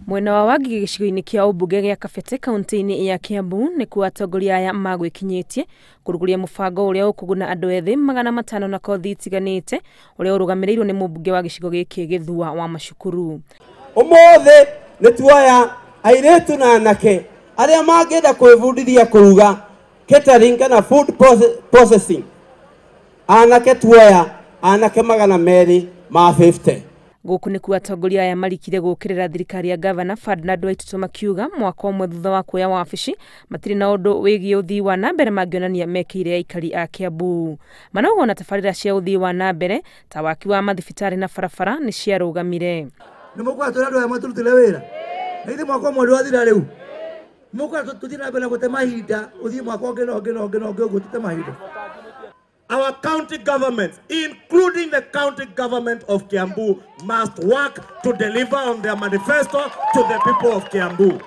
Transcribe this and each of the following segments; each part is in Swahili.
Mwena wa Wangige gicigo-ini kia umbunge gia Kabete kaunti-ini ya Kiambu ni kuo atongoria aya magwikinyitie kuruguria mubango uria ukuguna andu ethi 500 na kothi itiganite uria urugamirirwo ni mumbunge wa gicigo giki Githua wa Macukuru. Umothe ni tuoya airetu na anake aria mangenda kwibundithia kuruga catering kana food processing. Anake tuoya anake 250. Guku ni kuo atongoria aya marikire gukirira thirikari ya Governor Ferdinand Waititu makiuga mwaka umwe thutha wa kuoya wabici matiri na undu wigie uthii wa nambere mangionania mekire aikari a Kiambu. Manauga na tabarira cia uthii wa nambere ta waki wa mathibitari na barabara ni ciarugamire. Nimukwa turado ya maturutire wira nithi mwaka umwe wathira riu mukwa tutina mbere gutema hinda uthii mwaka ngeno gutema hinda. Our county governments, including the county government of Kiambu, must work to deliver on their manifesto to the people of Kiambu.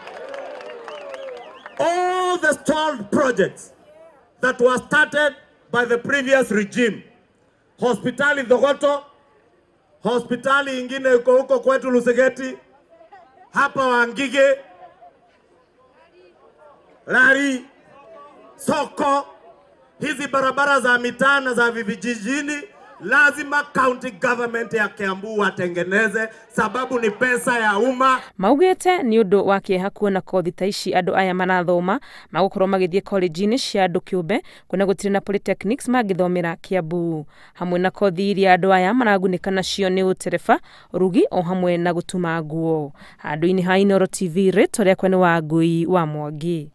All the stalled projects that were started by the previous regime, hospitali Thogoto, hospitali ingine uko huko kwetu Lusegeti, hapa Wangige, Lari, soko, hizi barabara za mitaa na za vijijini lazima county government ya Kiambu watengeneze, sababu ni pesa ya umma. Maugete ni undu wa kieha kuona kothi ta ici andu aya manathoma magukorwo magithie college-ini cia andu kiumbe kuna gutire na polytechnics magithomera Kiambu, hamwe na kothi iria andu aya maragunika nacio ni utereba, rugi o hamwe na gutuma nguo. Handu-ini ha Inooro TV, ritwa riakwa ni Wangui wa Mwangi.